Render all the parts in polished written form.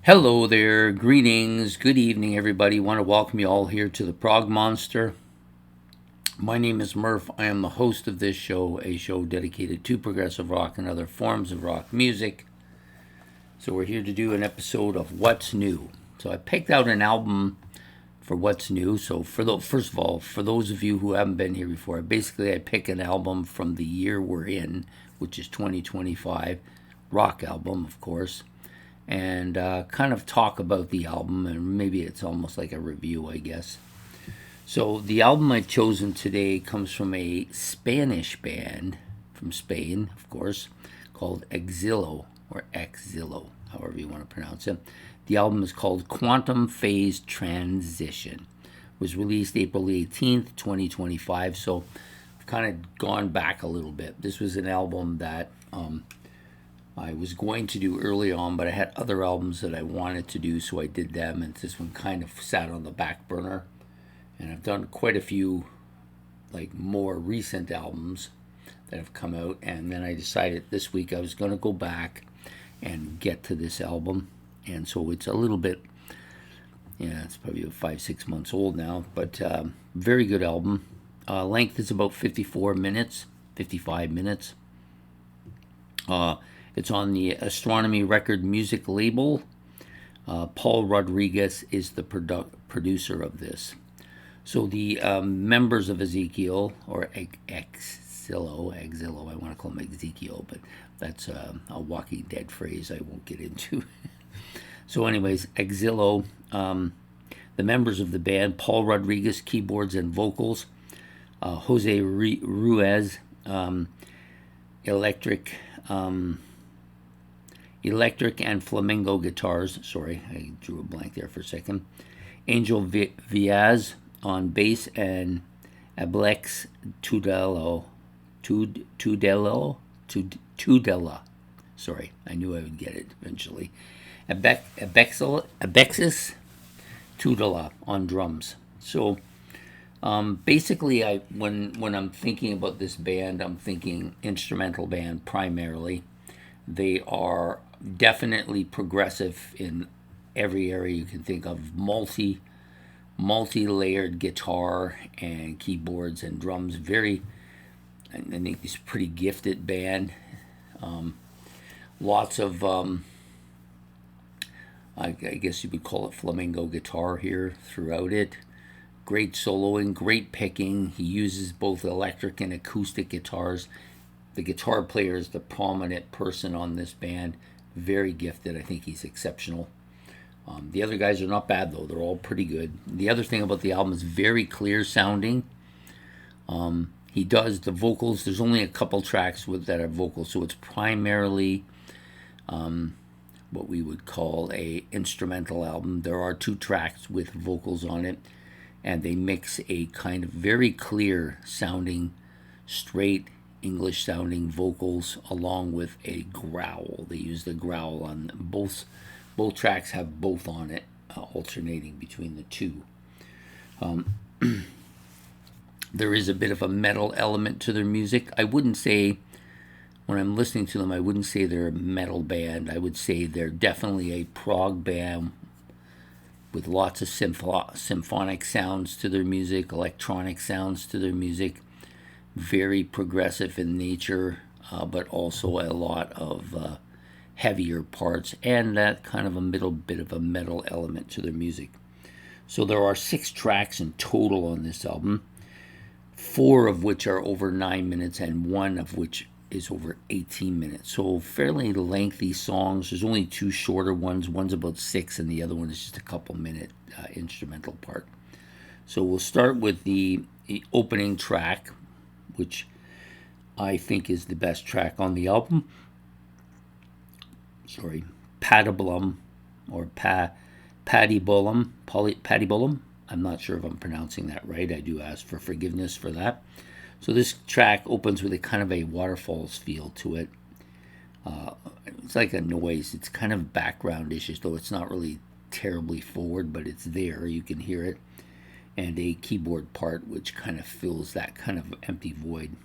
Hello there, greetings, good evening, everybody. Want to welcome you all here to the Prog Monster. My name is Murph. I am the host of this show, a show dedicated to progressive rock and other forms of rock music. So, we're here to do an episode of What's New. So, I picked out an album for What's New. So, first of all, for those of you who haven't been here before, I pick an album from the year we're in, which is 2025, rock album, of course, and kind of talk about the album, and maybe it's almost like a review, I guess. So the album I've chosen today comes from a Spanish band from Spain, of course, called Ekzilo, or Ekzilo, however you want to pronounce it. The album is called Quantum Phase Transition. It was released April 18th, 2025, so I've kind of gone back a little bit. This was an album that I was going to do early on, but I had other albums that I wanted to do, so I did them, and this one kind of sat on the back burner. And I've done quite a few, like, more recent albums that have come out, and then I decided this week I was going to go back and get to this album. And so it's a little bit, it's probably 5-6 months old now, but very good album. Length is about 54 minutes, 55 minutes. It's on the Astronomy Record Music label. Paul Rodriguez is the producer of this. So the members of Ezekiel, or Ekzilo, I want to call him Ezekiel, but that's a Walking Dead phrase I won't get into. So anyways, Ekzilo, the members of the band: Paul Rodriguez, keyboards and vocals; Jose Ruiz, electric and flamenco guitars. Sorry, I drew a blank there for a second. Angel Viaz on bass, and Ablex Tudela. Sorry, I knew I would get it eventually. Abexis Tudela on drums. So basically, when I'm thinking about this band, I'm thinking instrumental band primarily. They are definitely progressive in every area you can think of. Multi-layered guitar and keyboards and drums. I think it's a pretty gifted band. Lots of, I guess you would call it flamenco guitar here throughout it. Great soloing, great picking. He uses both electric and acoustic guitars. The guitar player is the prominent person on this band. Very gifted. I think he's exceptional. The other guys are not bad, though. They're all pretty good. The other thing about the album is very clear sounding. He does the vocals. There's only a couple tracks that are vocals, so it's primarily what we would call a instrumental album. There are 2 tracks with vocals on it, and they mix a kind of very clear sounding, straight English sounding vocals along with a growl. They use the growl on both tracks, have both on it, alternating between the 2. There is a bit of a metal element to their music. I wouldn't say, when I'm listening to them, I wouldn't say they're a metal band. I would say they're definitely a prog band with lots of symphonic sounds to their music, electronic sounds to their music. Very progressive in nature, but also a lot of heavier parts, and that kind of a middle bit of a metal element to their music. So there are 6 tracks in total on this album, 4 of which are over 9 minutes, and 1 of which is over 18 minutes. So fairly lengthy songs. There's only 2 shorter ones. One's about 6, and the other one is just a couple-minute instrumental part. So we'll start with the opening track, which I think is the best track on the album. Sorry, Patibulum, or Patibulum. I'm not sure if I'm pronouncing that right. I do ask for forgiveness for that. So this track opens with a kind of a waterfalls feel to it. It's like a noise. It's kind of background-ish, though it's not really terribly forward, but it's there. You can hear it. And a keyboard part which kind of fills that kind of empty void.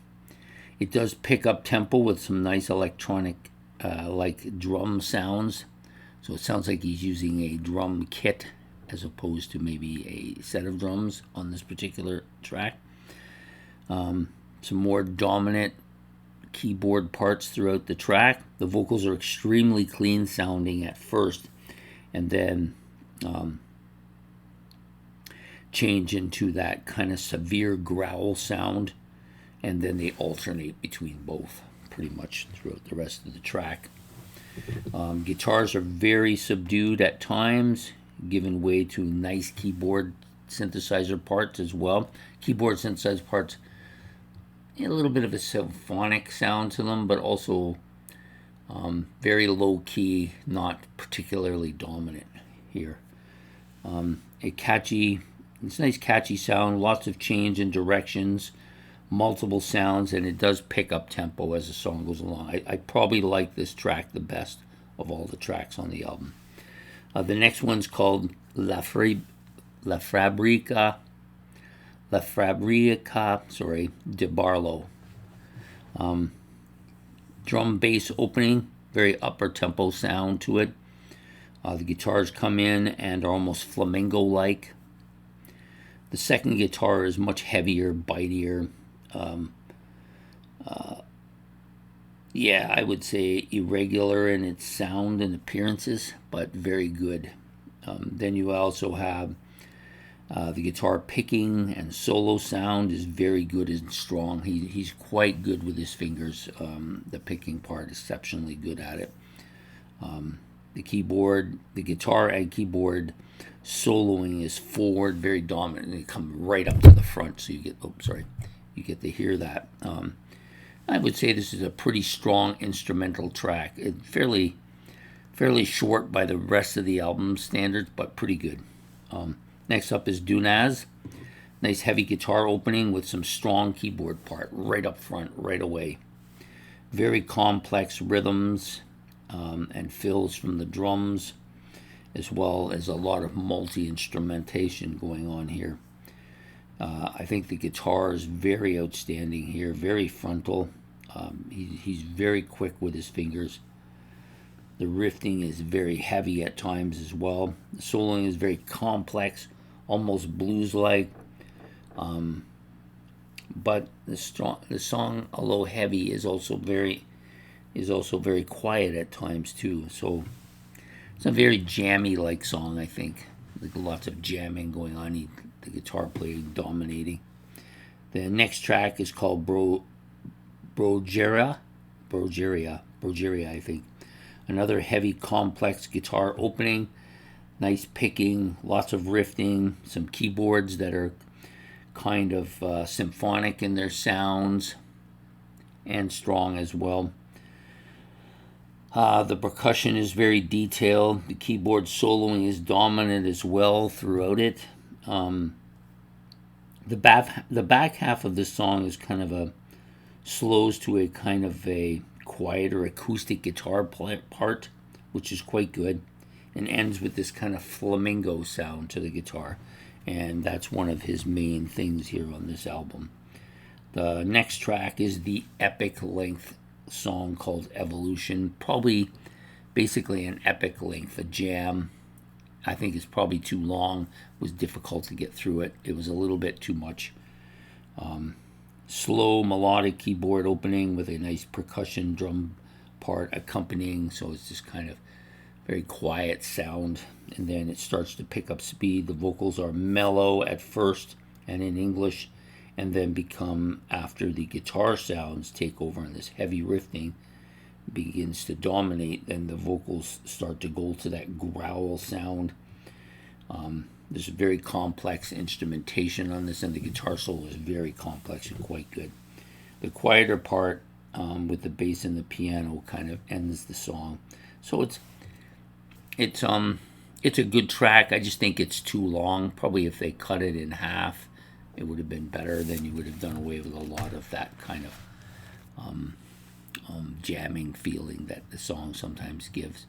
It does pick up tempo with some nice electronic like drum sounds. So it sounds like he's using a drum kit as opposed to maybe a set of drums on this particular track. Some more dominant keyboard parts throughout the track. The vocals are extremely clean sounding at first, and then change into that kind of severe growl sound, and then they alternate between both pretty much throughout the rest of the track. Guitars are very subdued at times, giving way to nice keyboard synthesizer parts as well. Keyboard synthesizer parts, a little bit of a symphonic sound to them, but also very low key, not particularly dominant here. It's a nice catchy sound, lots of change in directions, multiple sounds, and it does pick up tempo as the song goes along. I probably like this track the best of all the tracks on the album. The next one's called La Fabrica de Barlow. Drum bass opening, very upper tempo sound to it. The guitars come in and are almost flamenco-like. The second guitar is much heavier, bitier. I would say irregular in its sound and appearances, but very good. Then you also have the guitar picking and solo sound is very good and strong. He's quite good with his fingers. The picking part, exceptionally good at it. The guitar and keyboard soloing is forward, very dominant, and they come right up to the front, so you get to hear that. I would say this is a pretty strong instrumental track. It's fairly short by the rest of the album standards, but pretty good. Next up is Dunaz. Nice heavy guitar opening with some strong keyboard part right up front, right away. Very complex rhythms and fills from the drums, as well as a lot of multi-instrumentation going on here. I think the guitar is very outstanding here, very frontal. He's very quick with his fingers. The riffing is very heavy at times as well. The soloing is very complex, almost blues-like. But the song, although heavy, is also very quiet at times too. So it's a very jammy-like song, I think. Like lots of jamming going on. The guitar playing dominating. The next track is called Brogeria, I think. Another heavy, complex guitar opening. Nice picking, lots of riffing, some keyboards that are kind of symphonic in their sounds and strong as well. The percussion is very detailed. The keyboard soloing is dominant as well throughout it. The back half of this song is kind of slows to a kind of a quieter acoustic guitar part, which is quite good, and ends with this kind of flamingo sound to the guitar, and that's one of his main things here on this album. The next track is the epic length song called Evolution, probably basically an epic length, a jam. I think it's probably too long. It was difficult to get through it. It was a little bit too much. Slow melodic keyboard opening with a nice percussion drum part accompanying, so it's just kind of very quiet sound, and then it starts to pick up speed. The vocals are mellow at first and in English, and then become, after the guitar sounds take over and this heavy riffing begins to dominate, then the vocals start to go to that growl sound. There's a very complex instrumentation on this, and the guitar solo is very complex and quite good. The quieter part with the bass and the piano kind of ends the song. So it's a good track. I just think it's too long. Probably if they cut it in half, it would have been better. Then you would have done away with a lot of that kind of jamming feeling that the song sometimes gives.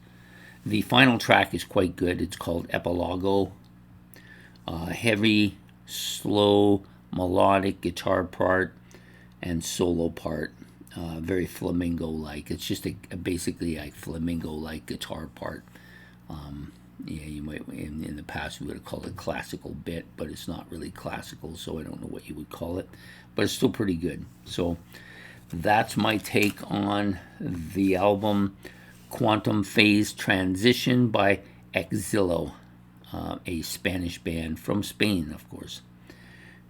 The final track is quite good. It's called Epilogo. Heavy, slow, melodic guitar part and solo part. Very flamenco-like. It's just basically a flamenco-like guitar part. Yeah, you might in the past we would have called it classical bit, but it's not really classical, so I don't know what you would call it, but it's still pretty good. So that's my take on the album Quantum Phase Transition by Ekzilo, a Spanish band from Spain, of course.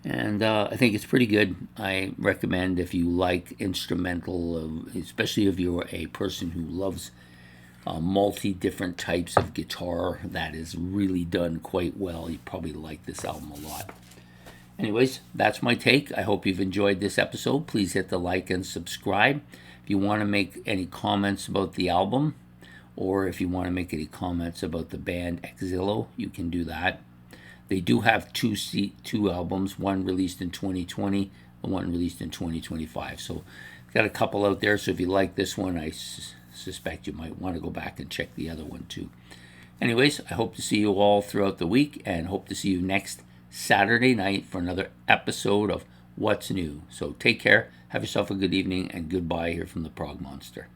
And I think it's pretty good. I recommend if you like instrumental, especially if you're a person who loves multi different types of guitar that is really done quite well. You probably like this album a lot. Anyways, that's my take. I hope you've enjoyed this episode. Please hit the like and subscribe. If you want to make any comments about the album, or if you want to make any comments about the band Ekzilo, you can do that. They do have two albums, one released in 2020 and one released in 2025. So got a couple out there. So if you like this one, I suspect you might want to go back and check the other one too. Anyways, I hope to see you all throughout the week and hope to see you next Saturday night for another episode of What's New. So take care, have yourself a good evening, and goodbye here from the Prog Monster.